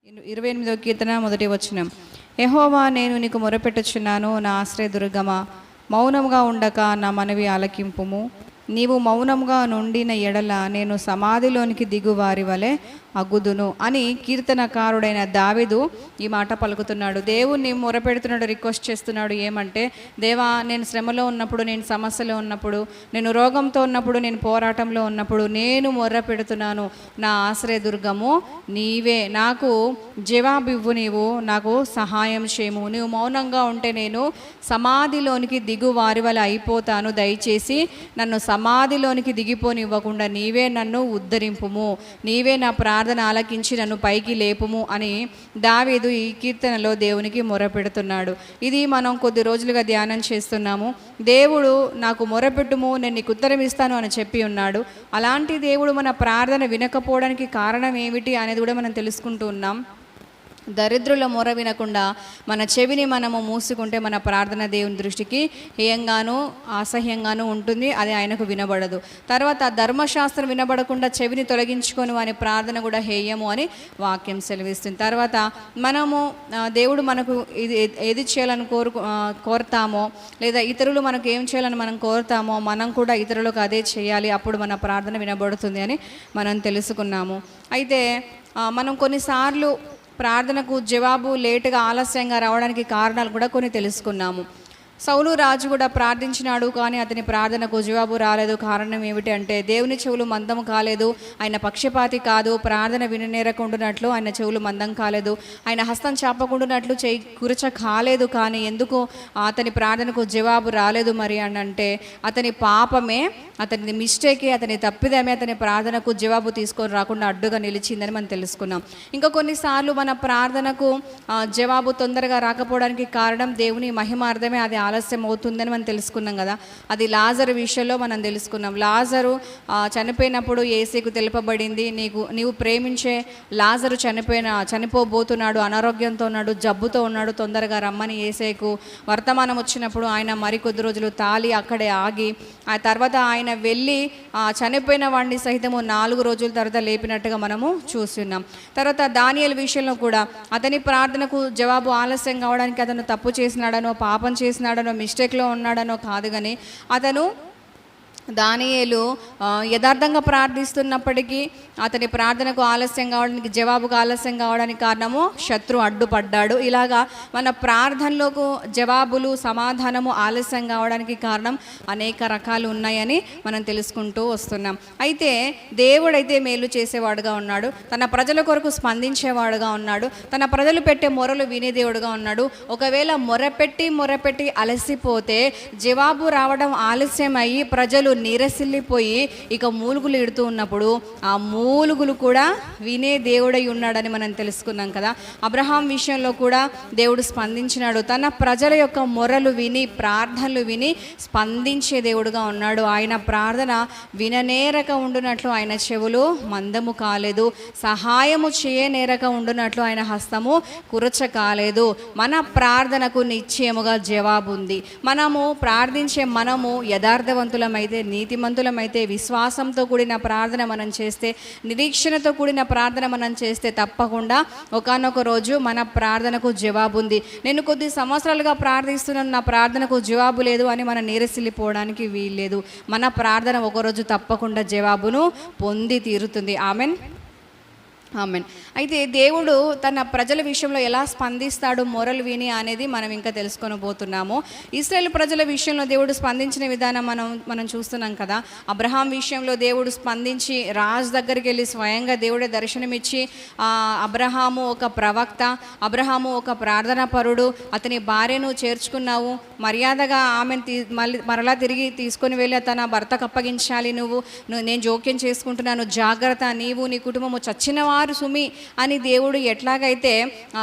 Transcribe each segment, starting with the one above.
28వ కీర్తన మొదటి వచనం. యెహోవా, నేను నీకు మొరపెట్టుచున్నాను, నా ఆశ్రయదుర్గమా, మౌనముగా ఉండక నా మనవి ఆలకింపుము. నీవు మౌనముగా నుండిన ఎడల నేను సమాధిలోనికి దిగువారి వలె అగుదును అని కీర్తనకారుడైన దావీదు ఈ మాట పలుకుతున్నాడు. దేవుణ్ణి మొరపెడుతున్నాడు, రిక్వెస్ట్ చేస్తున్నాడు. ఏమంటే, దేవా, నేను శ్రమలో ఉన్నప్పుడు, నేను సమస్యలో ఉన్నప్పుడు, నేను రోగంతో ఉన్నప్పుడు, నేను పోరాటంలో ఉన్నప్పుడు నేను మొర్రపెడుతున్నాను. నా ఆశ్రయదుర్గము నీవే, నాకు జవాబివ్వు, నీవు నాకు సహాయం చేయము. నీవు మౌనంగా ఉంటే నేను సమాధిలోనికి దిగు వారి వల్ల అయిపోతాను. దయచేసి నన్ను సమాధిలోనికి దిగిపోనివ్వకుండా నీవే నన్ను ఉద్ధరింపుము, నీవే నా ప్రార్థన ఆలకించి నన్ను పైకి లేపుము అని దావీదు ఈ కీర్తనలో దేవునికి మొరపెడుతున్నాడు. ఇది మనం కొద్ది రోజులుగా ధ్యానం చేస్తున్నాము. దేవుడు నాకు మొరపెట్టుము, నేను నీకు ఉత్తరం ఇస్తాను అని చెప్పి ఉన్నాడు. అలాంటి దేవుడు మన ప్రార్థన వినకపోవడానికి కారణం ఏమిటి అనేది కూడా మనం తెలుసుకుంటూ ఉన్నాం. దరిద్రుల మొర వినకుండా మన చెవిని మనము మూసుకుంటే మన ప్రార్థన దేవుని దృష్టికి హేయంగాను అసహ్యంగాను ఉంటుంది, అది ఆయనకు వినబడదు. తర్వాత ధర్మశాస్త్రం వినబడకుండా చెవిని తొలగించుకొని వాని ప్రార్థన కూడా హేయము అని వాక్యం సెలవిస్తుంది. తర్వాత మనము దేవుడు మనకు ఏది చేయాలని కోరుతామో, లేదా ఇతరులు మనకు ఏం చేయాలని మనం కోరుతామో మనం కూడా ఇతరులకు అదే చేయాలి, అప్పుడు మన ప్రార్థన వినబడుతుంది అని మనం తెలుసుకున్నాము. అయితే మనం కొన్నిసార్లు ప్రార్థనకు జవాబు లేటుగా ఆలస్యంగా రావడానికి కారణాలు కూడా కొన్ని తెలుసుకున్నాము. సౌలు రాజు కూడా ప్రార్థించినాడు, కానీ అతని ప్రార్థనకు జవాబు రాలేదు. కారణం ఏమిటి అంటే, దేవుని చెవులు మందం కాలేదు, ఆయన పక్షపాతి కాదు. ప్రార్థన విననేరకుండానట్లు ఆయన చెవులు మందం కాలేదు, ఆయన హస్తం చాపకుండానట్లు చేయి కురచ కాలేదు. కానీ ఎందుకు అతని ప్రార్థనకు జవాబు రాలేదు మరి అని అంటే, అతని పాపమే, అతని మిస్టేకే, అతని తప్పిదమే అతని ప్రార్థనకు జవాబు తీసుకొని రాకుండా అడ్డుగా నిలిచిందని మనం తెలుసుకున్నాం. ఇంకా కొన్నిసార్లు మన ప్రార్థనకు జవాబు తొందరగా రాకపోవడానికి కారణం దేవుని మహిమార్థమే, అది ఆలస్యం అవుతుందని మనం తెలుసుకున్నాం కదా. అది లాజరు విషయంలో మనం తెలుసుకున్నాం. లాజరు చనిపోయినప్పుడు యేసుకు తెలుపబడింది, నీవు ప్రేమించే లాజరు చనిపోబోతున్నాడు, అనారోగ్యంతో ఉన్నాడు, జబ్బుతో ఉన్నాడు, తొందరగా రమ్మని యేసుకు వర్తమానం వచ్చినప్పుడు ఆయన మరికొద్ది రోజులు తాళి అక్కడే ఆగి, ఆ తర్వాత ఆయన వెళ్ళి చనిపోయిన వాడిని సహితము 4 రోజుల తర్వాత లేపినట్టుగా మనము చూస్తున్నాం. తర్వాత దానియేలు విషయంలో కూడా అతని ప్రార్థనకు జవాబు ఆలస్యం కావడానికి అతను తప్పు చేసినాడనో, పాపం చేసినాడనో, మిస్టేక్లో ఉన్నాడనో కాదు, కానీ అతను దానియేలు యథార్థంగా ప్రార్థిస్తున్నప్పటికీ అతని ప్రార్థనకు ఆలస్యం కావడానికి, జవాబుకు ఆలస్యం కావడానికి కారణము శత్రువు అడ్డుపడ్డాడు. ఇలాగా మన ప్రార్థనలకు జవాబులు, సమాధానము ఆలస్యం కావడానికి కారణం అనేక రకాలు ఉన్నాయని మనం తెలుసుకుంటూ వస్తున్నాం. అయితే దేవుడైతే మేలు చేసేవాడుగా ఉన్నాడు, తన ప్రజల కొరకు స్పందించేవాడుగా ఉన్నాడు, తన ప్రజలు పెట్టే మొరలు వినే దేవుడుగా ఉన్నాడు. ఒకవేళ మొరపెట్టి అలసిపోతే, జవాబు రావడం ఆలస్యం అయ్యి ప్రజలు నీరసిల్లిపోయి ఇక మూలుగులు ఇడుతూ ఉన్నప్పుడు ఆ మూలుగులు కూడా వినే దేవుడై ఉన్నాడని మనం తెలుసుకున్నాం కదా. అబ్రహాం విషయంలో కూడా దేవుడు స్పందించినాడు, తన ప్రజల యొక్క మొరలు విని, ప్రార్థనలు విని స్పందించే దేవుడుగా ఉన్నాడు. ఆయన ప్రార్థన విననేరక ఉండునట్లు ఆయన చెవులు మందము కాలేదు, సహాయము చేయనేరక ఉండునట్లు ఆయన హస్తము కురచ కాలేదు. మన ప్రార్థనకు నిశ్చయముగా జవాబు ఉంది. మనము ప్రార్థించే మనము యథార్థవంతులమైతే, నీతిమంతులమైతే, విశ్వాసంతో కూడిన ప్రార్థన మనం చేస్తే, నిరీక్షణతో కూడిన ప్రార్థన మనం చేస్తే తప్పకుండా ఒకానొక రోజు మన ప్రార్థనకు జవాబు ఉంది. నేను కొద్ది సంవత్సరాలుగా ప్రార్థిస్తున్నాను, నా ప్రార్థనకు జవాబు లేదు అని మనం నీరసిల్లిపోవడానికి వీల్లేదు. మన ప్రార్థన ఒకరోజు తప్పకుండా జవాబును పొంది తీరుతుంది. Amen, amen. అయితే దేవుడు తన ప్రజల విషయంలో ఎలా స్పందిస్తాడు మొరలు విని అనేది మనం ఇంకా తెలుసుకొని పోతున్నాము. ఇశ్రాయేలు ప్రజల విషయంలో దేవుడు స్పందించిన విధానం మనం చూస్తున్నాం కదా. అబ్రహాం విషయంలో దేవుడు స్పందించి రాజు దగ్గరికి వెళ్ళి స్వయంగా దేవుడే దర్శనమిచ్చి, అబ్రహాము ఒక ప్రవక్త, అబ్రహాము ఒక ప్రార్థనా పరుడు, అతని భార్యను చేర్చుకున్నావు, మర్యాదగా ఆమెను మరలా తిరిగి తీసుకొని వెళ్ళి తన భర్తకు అప్పగించాలి, నేను జోక్యం చేసుకుంటున్నాను, జాగ్రత్త, నీవు నీ కుటుంబము చచ్చినవారు సుమి అని దేవుడు ఎట్లాగైతే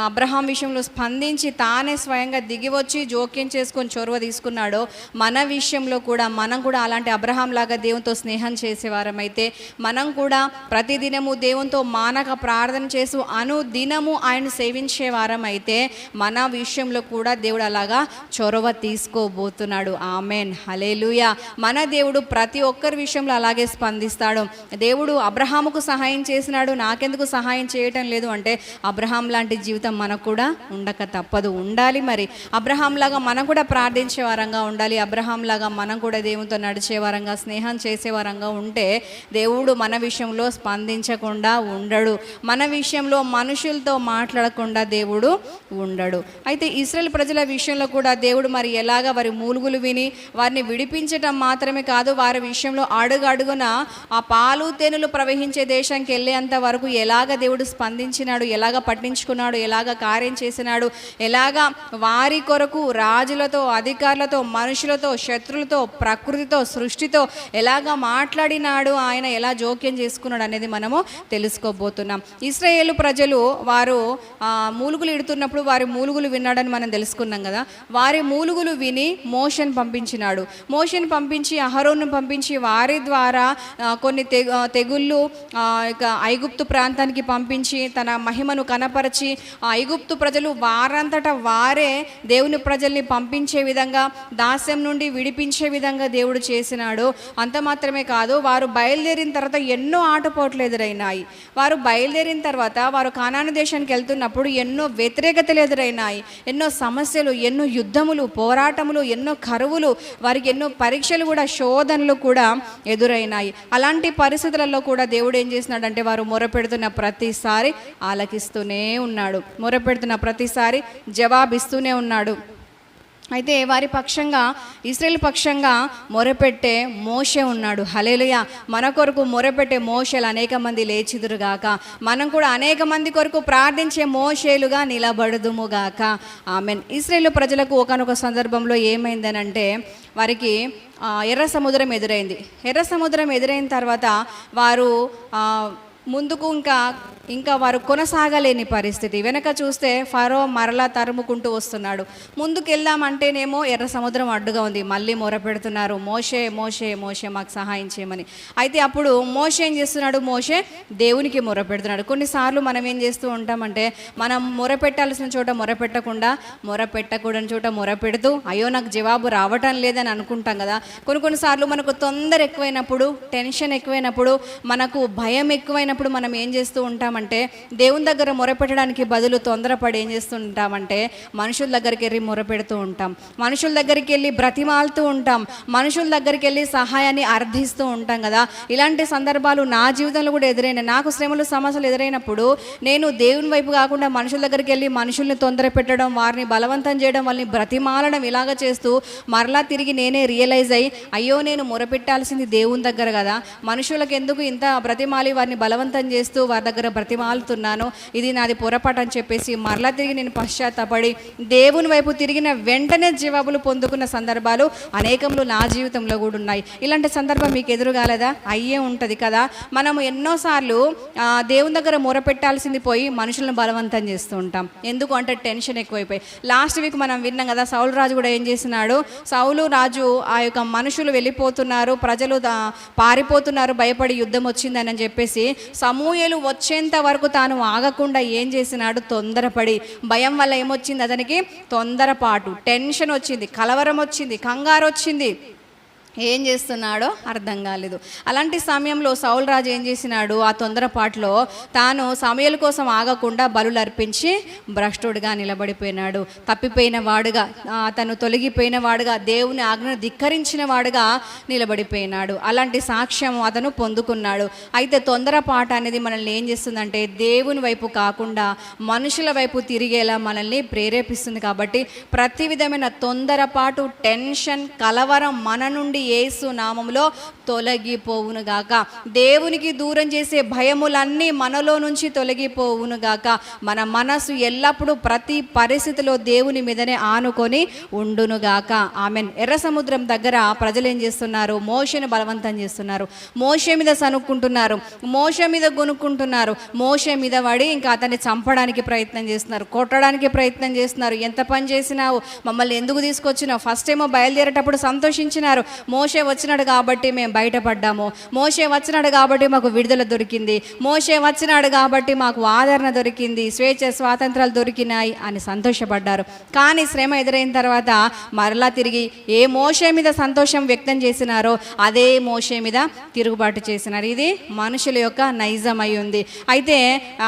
అబ్రహాం విషయంలో స్పందించి తానే స్వయంగా దిగివచ్చి జోక్యం చేసుకొని చొరవ తీసుకున్నాడో, మన విషయంలో కూడా మనం కూడా అలాంటి అబ్రహాం లాగా దేవునితో స్నేహం చేసేవారమైతే, మనం కూడా ప్రతిదినము దేవునితో మానక ప్రార్థన చేసి అనుదినము ఆయన సేవించే వారమైతే మన విషయంలో కూడా దేవుడు అలాగా చొరవ తీసుకోబోతున్నాడు. ఆమెన్, హల్లెలూయా. మన దేవుడు ప్రతి ఒక్కరి విషయంలో అలాగే స్పందిస్తాడు. దేవుడు అబ్రహాముకు సహాయం చేసినాడు, నాకెందుకు సహాయం చేయటం లేదు అంటే అబ్రహాం లాంటి జీవితం మనకు కూడా ఉండక తప్పదు, ఉండాలి. మరి అబ్రహాం లాగా మనం కూడా ప్రార్థించే వారంగా ఉండాలి. అబ్రహాం లాగా మనం కూడా దేవునితో నడిచే వారంగా, స్నేహం చేసే వారంగా ఉంటే దేవుడు మన విషయంలో స్పందించకుండా ఉండడు, మన విషయంలో మనుషులతో మాట్లాడకుండా దేవుడు ఉండడు. అయితే ఇశ్రాయేలు ప్రజల విషయంలో కూడా దేవుడు మరి ఎలాగ వారి మూలుగులు విని వారిని విడిపించటం మాత్రమే కాదు, వారి విషయంలో అడుగడుగున ఆ పాలు తేనెలు ప్రవహించే దేశానికి వెళ్ళేంత వరకు ఎలాగ దేవుడు స్పందించినాడు, ఎలాగ పట్టించుకున్నాడు, ఎలాగ కార్యం చేసినాడు, ఎలాగ వారి కొరకు రాజులతో, అధికారులతో, మనుషులతో, శత్రులతో, ప్రకృతితో, సృష్టితో ఎలాగ మాట్లాడినాడు, ఆయన ఎలా జోక్యం చేసుకున్నాడు అనేది మనము తెలుసుకోబోతున్నాం. ఇశ్రాయేలు ప్రజలు వారు మూలుగులు ఇడుతున్నప్పుడు వారి మూలుగులు విన్నాడని మనం తెలుసుకున్నాం కదా. వారి మూలుగులు విని మోషేను పంపించినాడు. మోషేను పంపించి అహరోను పంపించి వారి ద్వారా కొన్ని తెగుళ్ళు ఇక ఐగుప్తు ప్రాంతానికి పంపించి తన మహిమను కనపరిచి ఆ ఐగుప్తు ప్రజలు వారంతటా వారే దేవుని ప్రజల్ని పంపించే విధంగా, దాస్యం నుండి విడిపించే విధంగా దేవుడు చేసినాడు. అంత మాత్రమే కాదు, వారు బయలుదేరిన తర్వాత ఎన్నో ఆటపోట్లు ఎదురైనాయి. వారు బయలుదేరిన తర్వాత వారు కానాను దేశానికి వెళ్తున్నప్పుడు ఎన్నో వ్యతిరేకతలు ఎదురైనాయి, ఎన్నో సమస్యలు, ఎన్నో యుద్ధములు, పోరాటములు, ఎన్నో కరువులు, వారికి ఎన్నో పరీక్షలు కూడా, శోధనలు కూడా ఎదురైనాయి. అలాంటి పరిస్థితులలో కూడా దేవుడు ఏం చేసినాడంటే వారు మొరపెడుతున్న ప్రతిసారి ఆలకిస్తూనే ఉన్నాడు, మొరపెడుతున్న ప్రతిసారి జవాబిస్తూనే ఉన్నాడు. అయితే వారి పక్షంగా, ఇశ్రాయేలు పక్షంగా మొరపెట్టే మోషే ఉన్నాడు. హల్లెలూయా. మన కొరకు మొరపెట్టే మోషేలు అనేక మంది లేచిదురుగాక, మనం కూడా అనేక మంది కొరకు ప్రార్థించే మోషేలుగా నిలబడుదుముగాక. ఆమేన్. ఇశ్రాయేలు ప్రజలకు ఒకానొక సందర్భంలో ఏమైందనంటే వారికి ఎర్ర సముద్రం ఎదురైంది. ఎర్ర సముద్రం ఎదురైన తర్వాత వారు ముందుకు ఇంకా వారు కొనసాగలేని పరిస్థితి. వెనక చూస్తే ఫరో మరలా తరుముకుంటూ వస్తున్నాడు. ముందుకు వెళ్దామంటేనేమో ఎర్ర సముద్రం అడ్డుగా ఉంది. మళ్ళీ మొరపెడుతున్నారు, మోషే మోషే మోషే మాకు సహాయం చేయమని. అయితే అప్పుడు మోషే ఏం చేస్తున్నాడు? మోషే దేవునికి మొరపెడుతున్నాడు. కొన్నిసార్లు మనం ఏం చేస్తూ ఉంటామంటే మనం మొరపెట్టాల్సిన చోట మొరపెట్టకుండా, మొరపెట్టకూడని చోట మొరపెడుతూ అయ్యో నాకు జవాబు రావటం లేదని అనుకుంటాం కదా. కొన్నిసార్లు మనకు తొందర ఎక్కువైనప్పుడు, టెన్షన్ ఎక్కువైనప్పుడు, మనకు భయం ఎక్కువైనప్పుడు మనం ఏం చేస్తూ ఉంటామంటే దేవుని దగ్గర మొరపెట్టడానికి బదులు తొందరపడి ఏం చేస్తూ ఉంటామంటే మనుషుల దగ్గరికి వెళ్ళి మొరపెడుతూ ఉంటాం, మనుషుల దగ్గరికి వెళ్ళి బ్రతిమాలుతూ ఉంటాం, మనుషుల దగ్గరికి వెళ్ళి సహాయాన్ని అర్థిస్తూ ఉంటాం కదా. ఇలాంటి సందర్భాలు నా జీవితంలో కూడా ఎదురైనాయి. నాకు శ్రమలు, సమస్యలు ఎదురైనప్పుడు నేను దేవుని వైపు కాకుండా మనుషుల దగ్గరికి వెళ్ళి మనుషుల్ని తొందర పెట్టడం, వారిని బలవంతం చేయడం, వాళ్ళని బ్రతిమాలడం ఇలాగ చేస్తూ మరలా తిరిగి నేనే రియలైజ్ అయ్యి అయ్యో నేను మొరపెట్టాల్సింది దేవుని దగ్గర కదా, మనుషులకు ఎందుకు ఇంత బ్రతిమాలి వారిని బలవంతం చేస్తూ వారి దగ్గర బ్రతిమాలుతున్నాను, ఇది నాది పొరపాటు అని చెప్పేసి మరలా తిరిగి నేను పశ్చాత్తాపడి దేవుని వైపు తిరిగిన వెంటనే జవాబులు పొందుకున్న సందర్భాలు అనేకంలో నా జీవితంలో కూడా ఉన్నాయి. ఇలాంటి సందర్భం మీకు ఎదురుగాలేదా? అయ్యే ఉంటుంది కదా. మనము ఎన్నోసార్లు దేవుని దగ్గర మొరపెట్టాల్సింది పోయి మనుషులను బలవంతం చేస్తూ ఉంటాం. ఎందుకు అంటే టెన్షన్ ఎక్కువైపోయి. లాస్ట్ వీక్ మనం విన్నాం కదా, సౌలు రాజు కూడా ఏం చేసినాడు? సౌలు రాజు ఆ యొక్క మనుషులు వెళ్ళిపోతున్నారు, ప్రజలు పారిపోతున్నారు, భయపడి యుద్ధం వచ్చిందని చెప్పేసి సమూయేలు వచ్చేంత వరకు తాను ఆగకుండా ఏం చేసినాడు? తొందరపడి. భయం వల్ల ఏమొచ్చింది అతనికి? తొందరపాటు, టెన్షన్ వచ్చింది, కలవరం వచ్చింది, కంగారు వచ్చింది. ఏం చేస్తున్నాడో అర్థం కాలేదు. అలాంటి సమయంలో సౌలు రాజు ఏం చేసినాడు? ఆ తొందరపాటులో తాను సమూయేలు కోసం ఆగకుండా బలులు అర్పించి భ్రష్టుడిగా నిలబడిపోయినాడు, తప్పిపోయిన వాడుగా, తను తొలగిపోయిన వాడుగా, దేవుని ఆజ్ఞను ధిక్కరించిన వాడుగా నిలబడిపోయినాడు. అలాంటి సాక్ష్యం అతను పొందుకున్నాడు. అయితే తొందరపాటు అనేది మనల్ని ఏం చేస్తుందంటే దేవుని వైపు కాకుండా మనుషుల వైపు తిరిగేలా మనల్ని ప్రేరేపిస్తుంది. కాబట్టి ప్రతి విధమైన తొందరపాటు, టెన్షన్, కలవరం మన నుండి యేసు నామములో తొలగిపోవునుగాక. దేవునికి దూరం చేసే భయములన్నీ మనలో నుంచి తొలగిపోవునుగాక. మన మనసు ఎల్లప్పుడూ ప్రతి పరిస్థితిలో దేవుని మీదనే ఆనుకొని ఉండునుగాక. ఆమెన్. ఎర్ర సముద్రం దగ్గర ప్రజలు ఏం చేస్తున్నారు? మోషేను బలవంతం చేస్తున్నారు, మోషే మీద సనుక్కుంటున్నారు, మోషే మీద గొనుక్కుంటున్నారు, మోషే మీద పడి ఇంకా అతన్ని చంపడానికి ప్రయత్నం చేస్తున్నారు, కొట్టడానికి ప్రయత్నం చేస్తున్నారు. ఎంత పని చేసినావు, మమ్మల్ని ఎందుకు తీసుకొచ్చినావు? ఫస్ట్ ఏమో బయలుదేరేటప్పుడు సంతోషించినారు, మోషే వచ్చినాడు కాబట్టి మేము బయటపడ్డాము. మోషే వచ్చినాడు కాబట్టి మాకు విడుదల దొరికింది, మోషే వచ్చినాడు కాబట్టి మాకు ఆదరణ దొరికింది, స్వేచ్ఛ స్వాతంత్రాలు దొరికినాయి అని సంతోషపడ్డారు. కానీ శ్రమ ఎదురైన తర్వాత మరలా తిరిగి ఏ మోషే మీద సంతోషం వ్యక్తం చేసినారో అదే మోషే మీద తిరుగుబాటు చేసినారు. ఇది మనుషుల యొక్క నైజం అయి ఉంది. అయితే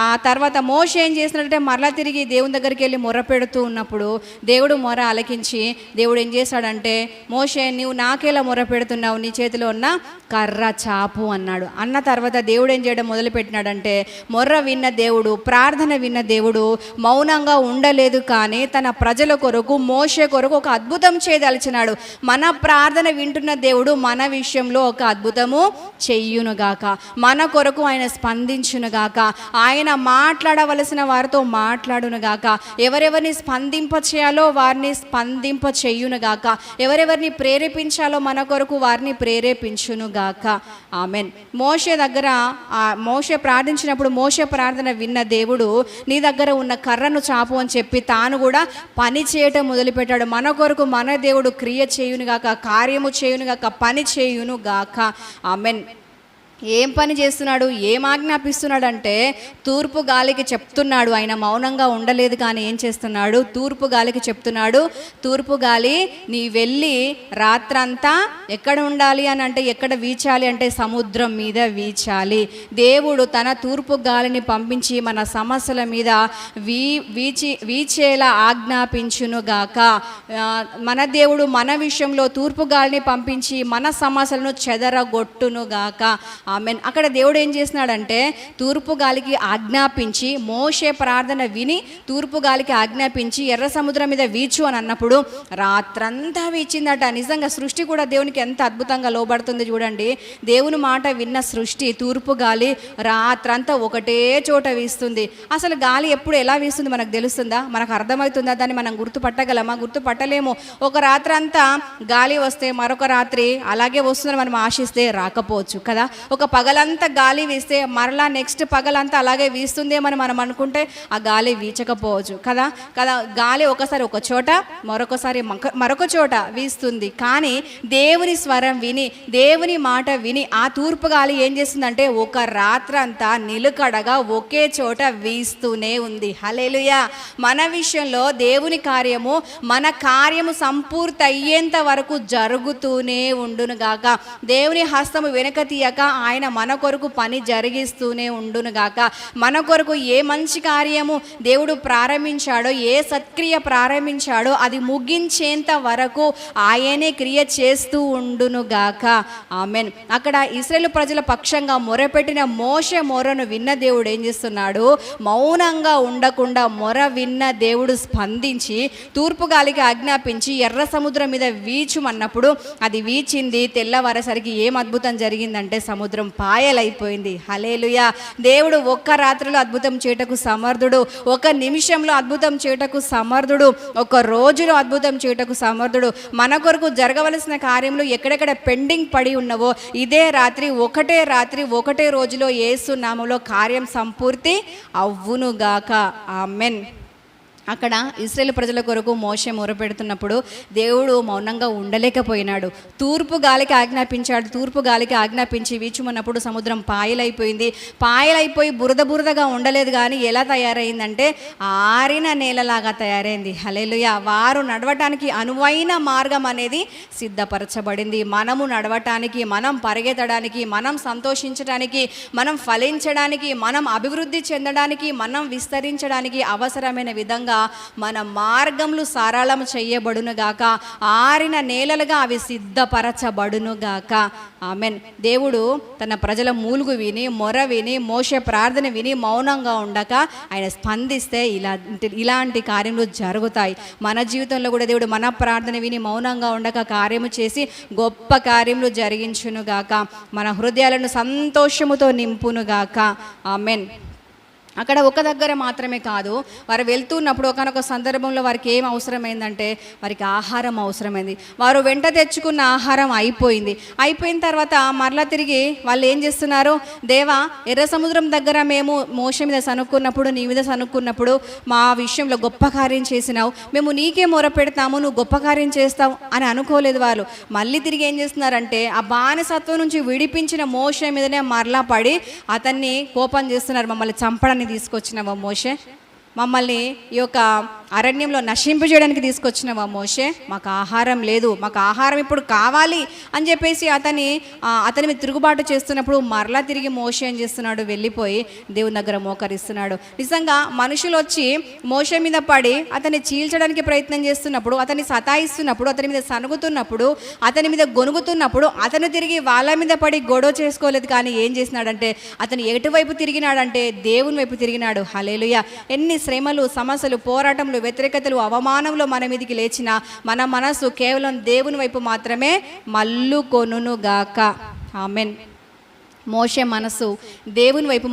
ఆ తర్వాత మోషే ఏం చేసినట్టే మరలా తిరిగి దేవుని దగ్గరికి వెళ్ళి మొర పెడుతూ ఉన్నప్పుడు దేవుడు మొర ఆలకించి దేవుడు ఏం చేశాడంటే, మోషే నీవు నాకేలా మొర పెడుతున్నావు, నీ చేతిలో ఉన్న కర్ర చాపు అన్నాడు. అన్న తర్వాత దేవుడు ఏం చేయడం మొదలుపెట్టినాడంటే, మొర్ర విన్న దేవుడు, ప్రార్థన విన్న దేవుడు మౌనంగా ఉండలేదు, కానీ తన ప్రజల కొరకు మోషే కొరకు ఒక అద్భుతం చేయదలిచినాడు. మన ప్రార్థన వింటున్న దేవుడు మన విషయంలో ఒక అద్భుతము చెయ్యునుగాక, మన కొరకు ఆయన స్పందించునుగాక, ఆయన మాట్లాడవలసిన వారితో మాట్లాడునుగాక, ఎవరెవరిని స్పందింప చేయాలో వారిని స్పందింప చెయ్యునుగాక, ఎవరెవరిని ప్రేరేపించాలో మన కొరకు వారిని ప్రేరేపించునుగాక. ఆమెన్. మోషే దగ్గర మోషే ప్రార్థించినప్పుడు మోషే ప్రార్థన విన్న దేవుడు నీ దగ్గర ఉన్న కర్రను చాపు అని చెప్పి తాను కూడా పని చేయటం మొదలుపెట్టాడు. మన కొరకు మన దేవుడు క్రియ చేయునుగాక, కార్యము చేయునుగాక, పని చేయునుగాక. ఆమెన్. ఏం పని చేస్తున్నాడు, ఏం ఆజ్ఞాపిస్తున్నాడు అంటే తూర్పు గాలికి చెప్తున్నాడు. ఆయన మౌనంగా ఉండలేదు, కానీ ఏం చేస్తున్నాడు, తూర్పు గాలికి చెప్తున్నాడు, తూర్పు గాలి నీ వెళ్ళి రాత్రంతా ఎక్కడ ఉండాలి అని అంటే, ఎక్కడ వీచాలి అంటే సముద్రం మీద వీచాలి. దేవుడు తన తూర్పు గాలిని పంపించి మన సమస్యల మీద వీచేలా ఆజ్ఞాపించునుగాక. మన దేవుడు మన విషయంలో తూర్పు గాలిని పంపించి మన సమస్యలను చెదరగొట్టునుగాక. ఆమెన్. అక్కడ దేవుడు ఏం చేసినాడంటే తూర్పు గాలికి ఆజ్ఞాపించి, మోషే ప్రార్థన విని తూర్పు గాలికి ఆజ్ఞాపించి ఎర్ర సముద్రం మీద వీచు అని అన్నప్పుడు రాత్రంతా వీచిందట. నిజంగా సృష్టి కూడా దేవునికి ఎంత అద్భుతంగా లోబడుతుంది చూడండి. దేవుని మాట విన్న సృష్టి తూర్పు గాలి రాత్రంతా ఒకటే చోట వీస్తుంది. అసలు గాలి ఎప్పుడు ఎలా వీస్తుంది మనకు తెలుస్తుందా, మనకు అర్థమవుతుందా, దాన్ని మనం గుర్తుపట్టగలమా? గుర్తుపట్టలేము. ఒక రాత్రి అంతా గాలి వస్తే మరొక రాత్రి అలాగే వస్తుందని మనం ఆశిస్తే రాకపోవచ్చు కదా. ఒక పగలంతా గాలి వీస్తే మరలా నెక్స్ట్ పగలంతా అలాగే వీస్తుందేమని మనం అనుకుంటే ఆ గాలి వీచకపోవచ్చు కదా. గాలి ఒకసారి ఒక చోట మరొకసారి మరొక చోట వీస్తుంది. కానీ దేవుని స్వరం విని, దేవుని మాట విని ఆ తూర్పు గాలి ఏం చేస్తుందంటే ఒక రాత్రంతా నిలకడగా ఒకే చోట వీస్తూనే ఉంది. హల్లెలూయా. మన విషయంలో దేవుని కార్యము, మన కార్యము సంపూర్తి అయ్యేంత వరకు జరుగుతూనే ఉండునుగాక. దేవుని హస్తము వెనక తీయక ఆయన మన కొరకు పని జరిగిస్తూనే ఉండునుగాక. మన కొరకు ఏ మంచి కార్యము దేవుడు ప్రారంభించాడో, ఏ సత్క్రియ ప్రారంభించాడో అది ముగించేంత వరకు ఆయనే క్రియ చేస్తూ ఉండునుగాక. ఆమెన్. అక్కడ ఇశ్రాయేలు ప్రజల పక్షంగా మొరపెట్టిన మోషే మొరను విన్న దేవుడు ఏం చేస్తున్నాడు, మౌనంగా ఉండకుండా మొర విన్న దేవుడు స్పందించి తూర్పు గాలికి ఆజ్ఞాపించి ఎర్ర సముద్రం మీద వీచుమన్నప్పుడు అది వీచింది. తెల్లవారేసరికి ఏం అద్భుతం జరిగిందంటే సముద్రం పాయలైపోయింది. హల్లెలూయా. దేవుడు ఒక్క రాత్రిలో అద్భుతం చేయటకు సమర్థుడు, ఒక నిమిషంలో అద్భుతం చేయటకు సమర్థుడు, ఒక రోజులో అద్భుతం చేయటకు సమర్థుడు. మన కొరకు జరగవలసిన కార్యములు ఎక్కడెక్కడ పెండింగ్ పడి ఉన్నవో ఇదే రాత్రి ఒకటే రోజులో యేసు నామములో కార్యం సంపూర్తి అవ్వునుగాక. ఆమెన్. అక్కడ ఇశ్రాయేలు ప్రజల కొరకు మోషే మొరపెడుతున్నప్పుడు దేవుడు మౌనంగా ఉండలేకపోయినాడు. తూర్పు గాలికి ఆజ్ఞాపించాడు. తూర్పు గాలికి ఆజ్ఞాపించి వీచుమన్నప్పుడు సముద్రం పాయలైపోయి బురదగా ఉండలేదు, కానీ ఎలా తయారైందంటే ఆరిన నేలలాగా తయారైంది. హల్లెలూయా. వారు నడవటానికి అనువైన మార్గం అనేది సిద్ధపరచబడింది. మనము నడవటానికి, మనం పరిగెత్తడానికి, మనం సంతోషించడానికి, మనం ఫలించడానికి, మనం అభివృద్ధి చెందడానికి, మనం విస్తరించడానికి అవసరమైన విధంగా మన మార్గములు సరళం చేయబడునుగాక. ఆరిన నేలలుగా అవి సిద్ధపరచబడునుగాక. ఆమెన్. దేవుడు తన ప్రజల మూలుగు విని, మొర విని, మోషే ప్రార్థన విని మౌనంగా ఉండక ఆయన స్పందిస్తే ఇలాంటి కార్యములు జరుగుతాయి. మన జీవితంలో కూడా దేవుడు మన ప్రార్థన విని మౌనంగా ఉండక కార్యము చేసి గొప్ప కార్యములు జరిగించునుగాక. మన హృదయాలను సంతోషముతో నింపునుగాక. ఆమెన్. అక్కడ ఒక దగ్గర మాత్రమే కాదు, వారు వెళ్తున్నప్పుడు ఒకనొక సందర్భంలో వారికి ఏం అవసరమైందంటే వారికి ఆహారం అవసరమైంది. వారు వెంట తెచ్చుకున్న ఆహారం అయిపోయిన తర్వాత మరలా తిరిగి వాళ్ళు ఏం చేస్తున్నారు, దేవా ఎర్ర సముద్రం దగ్గర మేము మోషే మీద సనుక్కున్నప్పుడు, నీ మీద సనుక్కున్నప్పుడు మా విషయంలో గొప్ప కార్యం చేసినావు, మేము నీకే మొర పెడతాము, నువ్వు గొప్ప కార్యం చేస్తావు అని అనుకోలేదు. వాళ్ళు మళ్ళీ తిరిగి ఏం చేస్తున్నారంటే ఆ బానిసత్వం నుంచి విడిపించిన మోషే మీదనే మరలా పడి అతన్ని కోపం చేస్తున్నారు. మమ్మల్ని చంపడానికి తీసుకొచ్చినావా మోషే, మమ్మల్ని ఈ యొక్క అరణ్యంలో నశింపజేయడానికి తీసుకొచ్చినావా మోషే, మాకు ఆహారం లేదు, మాకు ఆహారం ఇప్పుడు కావాలి అని చెప్పేసి అతని మీద తిరుగుబాటు చేస్తున్నప్పుడు మరలా తిరిగి మోషే ఏం చేస్తున్నాడు, వెళ్ళిపోయి దేవుని దగ్గర మోకరిస్తున్నాడు. నిజంగా మనుషులు వచ్చి మోషే మీద పడి అతన్ని చీల్చడానికి ప్రయత్నం చేస్తున్నప్పుడు, అతన్ని సతాయిస్తున్నప్పుడు, అతని మీద సనుగుతున్నప్పుడు, అతని మీద గొనుగుతున్నప్పుడు అతను తిరిగి వాళ్ళ మీద పడి గొడవ చేసుకోలేదు. కానీ ఏం చేసినాడంటే అతను ఎటువైపు తిరిగినాడంటే దేవుని వైపు తిరిగినాడు. హల్లెలూయా. ఎన్ని శ్రమలు, సమస్యలు, పోరాటంలో, వ్యతిరేకతలు, అవమానంలో మన మీదికి లేచిన మన మనసు కేవలం దేవుని వైపు మాత్రమే మల్లుకొనుగాక. ఆమెన్. మోషే మనసు దేవుని వైపు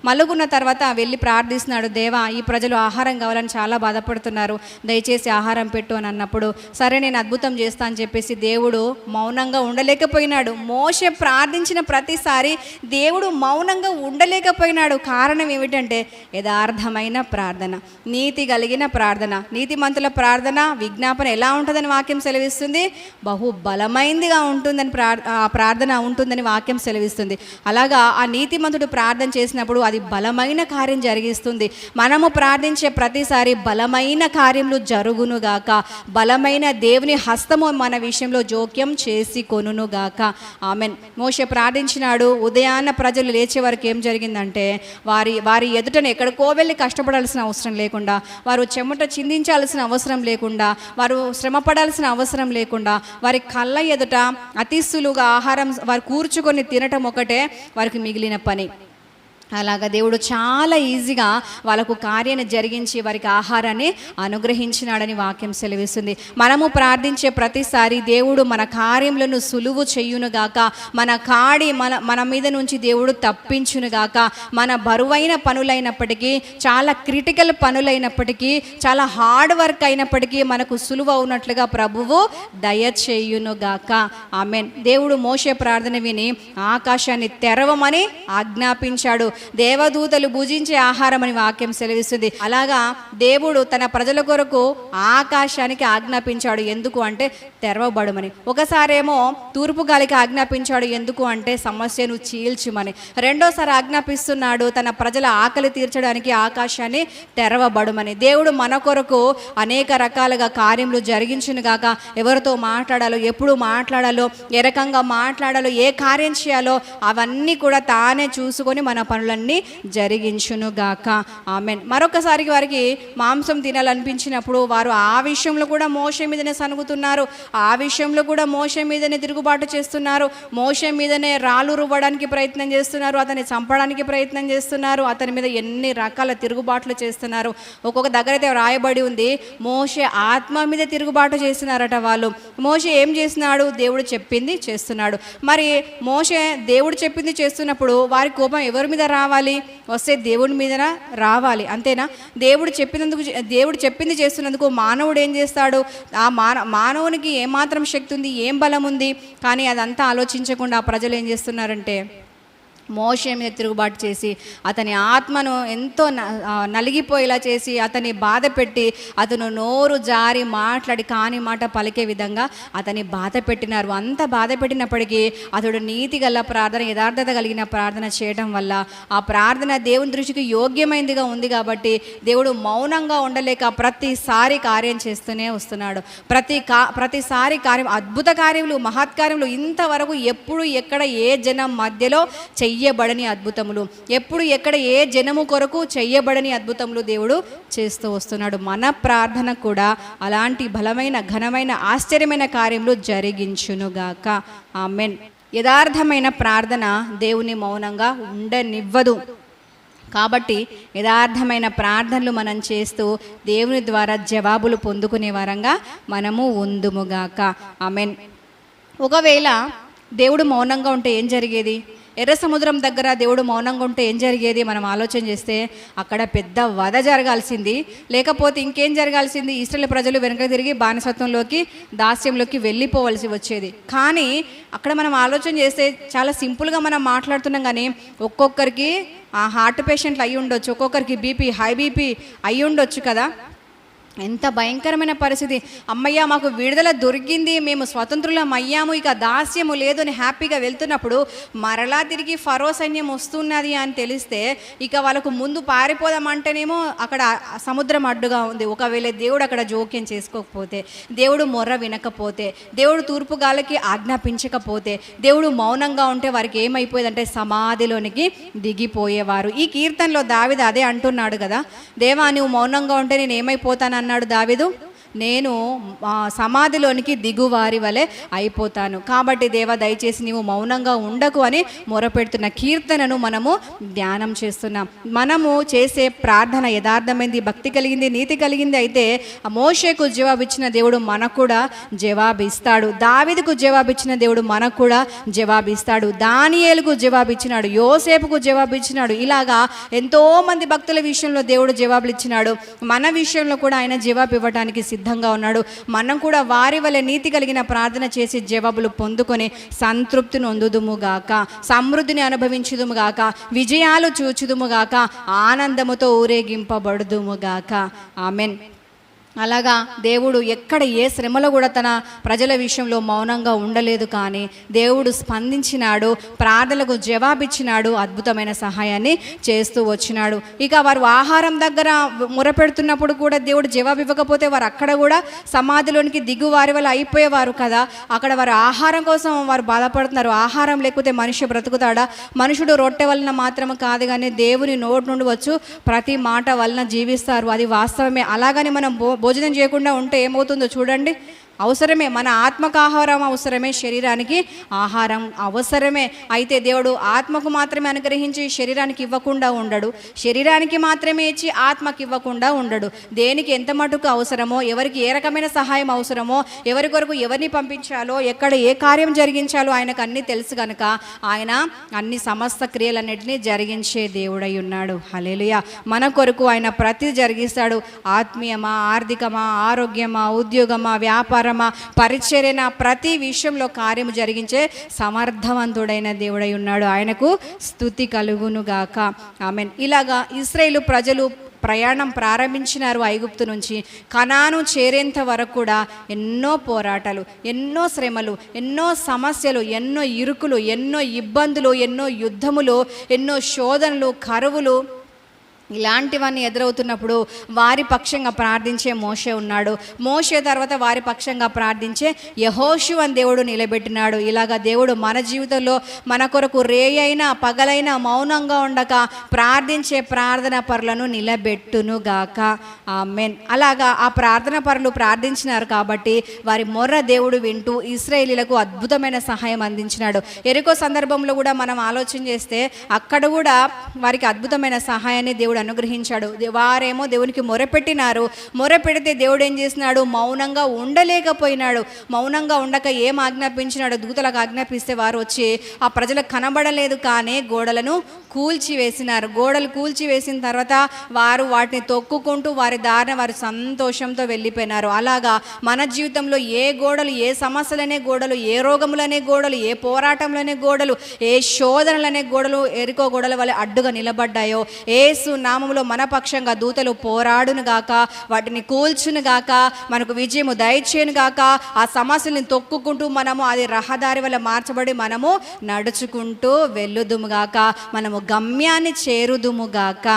మల్లుకున్న తర్వాత వెళ్ళి ప్రార్థిస్తున్నాడు, దేవా ఈ ప్రజలు ఆహారం కావాలని చాలా బాధపడుతున్నారు, దయచేసి ఆహారం పెట్టు అని అన్నప్పుడు, సరే నేను అద్భుతం చేస్తా అని చెప్పేసి దేవుడు మౌనంగా ఉండలేకపోయినాడు. మోషే ప్రార్థించిన ప్రతిసారి దేవుడు మౌనంగా ఉండలేకపోయినాడు. కారణం ఏమిటంటే యథార్థమైన ప్రార్థన, నీతి కలిగిన ప్రార్థన. నీతిమంతుల ప్రార్థన, విజ్ఞాపన ఎలా ఉంటుందని వాక్యం సెలవిస్తుంది, బహుబలమైందిగా ఉంటుందని ప్రార్థన ఉంటుందని వాక్యం సెలవిస్తుంది. అలాగా ఆ నీతిమంతుడు ప్రార్థన చేసినప్పుడు అది బలమైన కార్యం జరిగిస్తుంది. మనము ప్రార్థించే ప్రతిసారి బలమైన కార్యములు జరుగునుగాక, బలమైన దేవుని హస్తము మన విషయంలో జోక్యం చేసి కొనుగాక. ఆమెన్. మోషే ప్రార్థించినాడు. ఉదయాన్న ప్రజలు లేచే వరకు ఏం జరిగిందంటే వారి ఎదుటనే ఎక్కడికో వెళ్ళి కష్టపడాల్సిన అవసరం లేకుండా, వారు చెమట చిందించాల్సిన అవసరం లేకుండా, వారు శ్రమ పడాల్సిన అవసరం లేకుండా, వారి కళ్ళ ఎదుట అతిస్సులుగా ఆహారం వారు కూర్చుకొని తినటం ఒకటే వారికి మిగిలిన పని. అలాగా దేవుడు చాలా ఈజీగా వాళ్ళకు కార్యాన్ని జరిగించి వారికి ఆహారాన్ని అనుగ్రహించినాడని వాక్యం సెలవిస్తుంది. మనము ప్రార్థించే ప్రతిసారి దేవుడు మన కార్యములను సులువు చేయునుగాక, మన మీద నుంచి దేవుడు తప్పించునుగాక. మన బరువైన పనులైనప్పటికీ, చాలా క్రిటికల్ పనులైనప్పటికీ, చాలా హార్డ్ వర్క్ అయినప్పటికీ మనకు సులువు అవునట్లుగా ప్రభువు దయచేయునుగాక. ఆమెన్. దేవుడు మోషే ప్రార్థన విని ఆకాశాన్ని తెరవమని ఆజ్ఞాపించాడు. దేవదూతలు భుజించే ఆహారం అని వాక్యం సెలవిస్తుంది. అలాగా దేవుడు తన ప్రజల కొరకు ఆకాశానికి ఆజ్ఞాపించాడు. ఎందుకు అంటే తెరవబడమని. ఒకసారేమో తూర్పు గాలికి ఆజ్ఞాపించాడు. ఎందుకు అంటే సమస్యను చీల్చుమని. రెండోసారి ఆజ్ఞాపిస్తున్నాడు తన ప్రజల ఆకలి తీర్చడానికి ఆకాశాన్ని తెరవబడమని. దేవుడు మన కొరకు అనేక రకాలుగా కార్యములు జరిగించును గాక. ఎవరితో మాట్లాడాలో, ఎప్పుడు మాట్లాడాలో, ఏ రకంగా మాట్లాడాలో, ఏ కార్యం చేయాలో అవన్నీ కూడా తానే చూసుకొని మన పనులన్నీ జరిగించునుగాక. ఆమెన్. మరొకసారికి వారికి మాంసం తినాలనిపించినప్పుడు వారు ఆ విషయంలో కూడా మోషే మీదనే సనుగుతున్నారు, ఆ విషయంలో కూడా మోషే మీదనే తిరుగుబాటు చేస్తున్నారు, మోషే మీదనే రాళ్ళు రువ్వడానికి ప్రయత్నం చేస్తున్నారు, అతన్ని చంపడానికి ప్రయత్నం చేస్తున్నారు, అతని మీద ఎన్ని రకాల తిరుగుబాట్లు చేస్తున్నారు. ఒక్కొక్క దగ్గర అయితే రాయబడి ఉంది, మోషే ఆత్మ మీద తిరుగుబాటు చేస్తున్నారట వాళ్ళు. మోషే ఏం చేస్తున్నాడు, దేవుడు చెప్పింది చేస్తున్నాడు. మరి మోషే దేవుడు చెప్పింది చేస్తున్నప్పుడు వారి కోపం ఎవరి మీద రావాలి, వస్తే దేవుడి మీద రావాలి, అంతేనా? దేవుడు చెప్పింది చేస్తున్నందుకు మానవుడు ఏం చేస్తాడు, ఆ మానవునికి ఏమాత్రం శక్తి ఉంది, ఏం బలం ఉంది? కానీ అదంతా ఆలోచించకుండా ప్రజలు ఏం చేస్తున్నారంటే మోషే మీద తిరుగుబాటు చేసి అతని ఆత్మను ఎంతో నలిగిపోయేలా చేసి అతని బాధ పెట్టి అతను నోరు జారి మాట్లాడి కాని మాట పలికే విధంగా అతని బాధ పెట్టినారు. అంత బాధ పెట్టినప్పటికీ అతడు నీతి గల ప్రార్థన, యథార్థత కలిగిన ప్రార్థన చేయడం వల్ల ఆ ప్రార్థన దేవుని దృష్టికి యోగ్యమైనదిగా ఉంది. కాబట్టి దేవుడు మౌనంగా ఉండలేక ప్రతిసారి కార్యం చేస్తూనే వస్తున్నాడు. ప్రతిసారి కార్యం, అద్భుత కార్యములు, మహత్కార్యములు ఇంతవరకు ఎప్పుడు ఎక్కడ ఏ జనం మధ్యలో చెయ్యబడని అద్భుతములు, ఎప్పుడు ఎక్కడ ఏ జనము కొరకు చెయ్యబడని అద్భుతములు దేవుడు చేస్తూ వస్తున్నాడు. మన ప్రార్థన కూడా అలాంటి బలమైన, ఘనమైన, ఆశ్చర్యమైన కార్యములు జరిగించునుగాక. ఆమెన్. యథార్థమైన ప్రార్థన దేవుని మౌనంగా ఉండనివ్వదు. కాబట్టి యథార్థమైన ప్రార్థనలు మనం చేస్తూ దేవుని ద్వారా జవాబులు పొందుకునే వారంగా మనము ఉందుముగాక. ఆమెన్. ఒకవేళ దేవుడు మౌనంగా ఉంటే ఏం జరిగేది? ఎర్ర సముద్రం దగ్గర దేవుడు మౌనంగా ఉంటే ఏం జరిగేది? మనం ఆలోచన చేస్తే అక్కడ పెద్ద వధ జరగాల్సింది, లేకపోతే ఇంకేం జరగాల్సింది? ఇశ్రాయేలు ప్రజలు వెనక తిరిగి బానిసత్వంలోకి, దాస్యంలోకి వెళ్ళిపోవలసి వచ్చేది. కానీ అక్కడ మనం ఆలోచన చేస్తే చాలా సింపుల్గా మనం మాట్లాడుతున్నాం, కానీ ఒక్కొక్కరికి హార్ట్ పేషెంట్లు అయి ఉండొచ్చు, ఒక్కొక్కరికి బీపీ, హై బీపీ అయి ఉండొచ్చు కదా. ఎంత భయంకరమైన పరిస్థితి! అమ్మయ్య మాకు విడుదల దొరికింది, మేము స్వతంత్రులం అయ్యాము, ఇక దాస్యము లేదు అని హ్యాపీగా వెళ్తున్నప్పుడు మరలా తిరిగి ఫరో సైన్యం వస్తున్నది అని తెలిస్తే ఇక వాళ్ళకు ముందు పారిపోదామంటేనేమో అక్కడ సముద్రం అడ్డుగా ఉంది. ఒకవేళ దేవుడు అక్కడ జోక్యం చేసుకోకపోతే, దేవుడు మొర్ర వినకపోతే, దేవుడు తూర్పు గాలికి ఆజ్ఞాపించకపోతే, దేవుడు మౌనంగా ఉంటే వారికి ఏమైపోయేదంటే సమాధిలోనికి దిగిపోయేవారు. ఈ కీర్తనలో దావీదు అదే అంటున్నాడు కదా, దేవా నువ్వు మౌనంగా ఉంటే నేను ఏమైపోతాను అన్నాడు దావీదు. నేను సమాధిలోనికి దిగువారి వలె అయిపోతాను. కాబట్టి దేవా దయచేసి నీవు మౌనంగా ఉండకు అని మొరపెడుతున్న కీర్తనను మనము ధ్యానం చేస్తున్నాం. మనము చేసే ప్రార్థన యథార్థమైంది, భక్తి కలిగింది, నీతి కలిగింది అయితే మోషేకు జవాబిచ్చిన దేవుడు మనకు కూడా జవాబిస్తాడు. దావీదుకు జవాబిచ్చిన దేవుడు మనకు కూడా జవాబిస్తాడు. దానియేలుకు జవాబిచ్చినాడు, యోసేపుకు జవాబిచ్చినాడు. ఇలాగా ఎంతోమంది భక్తుల విషయంలో దేవుడు జవాబులు ఇచ్చినాడు. మన విషయంలో కూడా ఆయన జవాబు ఇవ్వడానికి సిద్ధంగా ఉన్నాడు. మనం కూడా వారి వలె నీతి కలిగిన ప్రార్థన చేసి జవాబులు పొందుకొని సంతృప్తిని పొందుదుముగాక, సమృద్ధిని అనుభవించుదుముగాక, విజయాలు చూచుదుముగాక, ఆనందముతో ఊరేగింపబడుదుముగాక. ఆమెన్. అలాగా దేవుడు ఎక్కడ ఏ శ్రమలో కూడా తన ప్రజల విషయంలో మౌనంగా ఉండలేదు, కానీ దేవుడు స్పందించినాడు, ప్రార్థనలకు జవాబిచ్చినాడు, అద్భుతమైన సహాయాన్ని చేస్తూ వచ్చినాడు. ఇక వారు ఆహారం దగ్గర మొరపెడుతున్నప్పుడు కూడా దేవుడు జవాబు ఇవ్వకపోతే వారు అక్కడ కూడా సమాధిలోనికి దిగువారి వల్ల అయిపోయేవారు కదా. అక్కడ వారు ఆహారం కోసం వారు బాధపడుతున్నారు. ఆహారం లేకపోతే మనిషి బ్రతుకుతాడా? మనుషుడు రొట్టె వలన మాత్రం కాదు, కానీ దేవుని నోటి నుండి వచ్చు ప్రతి మాట వలన జీవిస్తారు. అది వాస్తవమే. అలాగని మనం భోజనం చేయకుండా ఉంటే ఏమవుతుందో చూడండి. అవసరమే, మన ఆత్మకు ఆహారం అవసరమే, శరీరానికి ఆహారం అవసరమే. అయితే దేవుడు ఆత్మకు మాత్రమే అనుగ్రహించి శరీరానికి ఇవ్వకుండా ఉండడు, శరీరానికి మాత్రమే ఇచ్చి ఆత్మకి ఇవ్వకుండా ఉండడు. దేనికి ఎంత మటుకు అవసరమో, ఎవరికి ఏ రకమైన సహాయం అవసరమో, ఎవరి కొరకు ఎవరిని పంపించాలో, ఎక్కడ ఏ కార్యం జరిగించాలో ఆయనకు అన్నీ తెలుసు కనుక ఆయన అన్ని సమస్త క్రియలన్నింటినీ జరిగించే దేవుడై ఉన్నాడు. హల్లెలూయా. మన కొరకు ఆయన ప్రతి జరిగిస్తాడు. ఆత్మీయమా, ఆర్థికమా, ఆరోగ్యమా, ఉద్యోగమా, వ్యాపారం, పరిచర్యన, ప్రతి విషయంలో కార్యము జరిగించే సమర్థవంతుడైన దేవుడై ఉన్నాడు. ఆయనకు స్తుతి కలుగునుగాక. ఆమెన్. ఇలాగా ఇశ్రాయేలు ప్రజలు ప్రయాణం ప్రారంభించినారు. ఐగుప్తు నుంచి కనాను చేరేంత వరకు కూడా ఎన్నో పోరాటాలు, ఎన్నో శ్రమలు, ఎన్నో సమస్యలు, ఎన్నో ఇరుకులు, ఎన్నో ఇబ్బందులు, ఎన్నో యుద్ధములు, ఎన్నో శోధనలు, కరువులు, ఇలాంటివన్నీ ఎదురవుతున్నప్పుడు వారి పక్షంగా ప్రార్థించే మోషే ఉన్నాడు. మోషే తర్వాత వారి పక్షంగా ప్రార్థించే యెహోషువ అని దేవుడు నిలబెట్టినాడు. ఇలాగా దేవుడు మన జీవితంలో మన కొరకు రేయైనా పగలైనా మౌనంగా ఉండక ప్రార్థించే ప్రార్థన పరులను నిలబెట్టునుగాక. ఆమేన్. అలాగా ఆ ప్రార్థన పరులు ప్రార్థించినారు కాబట్టి వారి మొర్ర దేవుడు వింటూ ఇశ్రాయేలీలకు అద్భుతమైన సహాయం అందించినాడు. ఎరికో సందర్భంలో కూడా మనం ఆలోచన చేస్తే అక్కడ కూడా వారికి అద్భుతమైన సహాయాన్ని దేవుడు అనుగ్రహించాడు. వారేమో దేవునికి మొరపెట్టినారు. మొరపెడితే దేవుడు ఏం చేసినాడు? మౌనంగా ఉండలేకపోయినాడు. మౌనంగా ఉండక ఏం ఆజ్ఞాపించినాడు? దూతలకు ఆజ్ఞాపిస్తే వారు వచ్చి ఆ ప్రజలకు కనబడలేదు, కానీ గోడలను కూల్చివేసినారు. గోడలు కూల్చివేసిన తర్వాత వారు వాటిని తొక్కుకుంటూ వారి దారిన వారు సంతోషంతో వెళ్ళిపోయినారు. అలాగా మన జీవితంలో ఏ గోడలు, ఏ సమస్యలనే గోడలు, ఏ రోగములనే గోడలు, ఏ పోరాటంలోనే గోడలు, ఏ శోధనలనే గోడలు ఎరుకో గోడల వల్ల అడ్డుగా నిలబడ్డాయో, యేసు నామములో మన పక్షంగా దూతలు పోరాడును గాక, వాటిని కూల్చును గాక, మనకు విజయము దయచేయును గాక. ఆ సమస్యలను తొక్కుకుంటూ మనము అది రహదారి వల్ల మార్చబడి మనము నడుచుకుంటూ వెళ్ళుదుము గాక, మనము గమ్యాన్ని చేరుదుము గాక.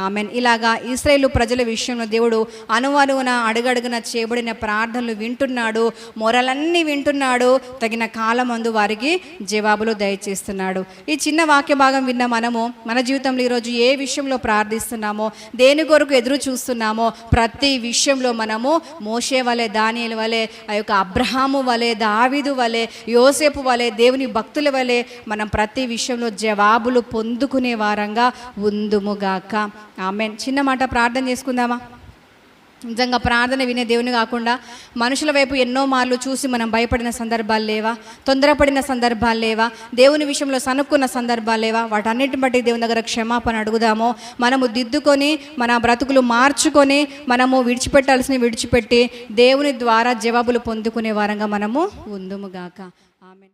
ఆమెన్. ఇలాగా ఇశ్రాయేలు ప్రజల విషయంలో దేవుడు అనువనువున అడుగడుగున చేయబడిన ప్రార్థనలు వింటున్నాడు, మొరలన్నీ వింటున్నాడు, తగిన కాలమందు వారికి జవాబులు దయచేస్తున్నాడు. ఈ చిన్న వాక్య భాగం విన్న మనము మన జీవితంలో ఈరోజు ఏ విషయంలో ప్రార్థిస్తున్నామో, దేని కొరకు ఎదురు చూస్తున్నామో, ప్రతి విషయంలో మనము మోషే వలె, దానియేలు వలె, ఆ యొక్క అబ్రహాము వలె, దావీదు వలె, యోసేపు వలె, దేవుని భక్తుల వలె మనం ప్రతి విషయంలో జవాబులు పొందుకునే వారంగా ఉందుముగాక. ఆమెన్. చిన్న మాట ప్రార్థన చేసుకుందామా? నిజంగా ప్రార్థన వినే దేవుని కాకుండా మనుషుల వైపు ఎన్నో మార్లు చూసి మనం భయపడిన సందర్భాలు లేవా? తొందరపడిన సందర్భాలు లేవా? దేవుని విషయంలో సనుక్కున్న సందర్భాలు లేవా? వాటన్నిటిని బట్టి దేవుని దగ్గర క్షమాపణ అడుగుదాము. మనము దిద్దుకొని మన బ్రతుకులు మార్చుకొని మనము విడిచిపెట్టాల్సినవి విడిచిపెట్టి దేవుని ద్వారా జవాబులు పొందుకునే వారంగా మనము ఉందుముగాక. ఆమేన్.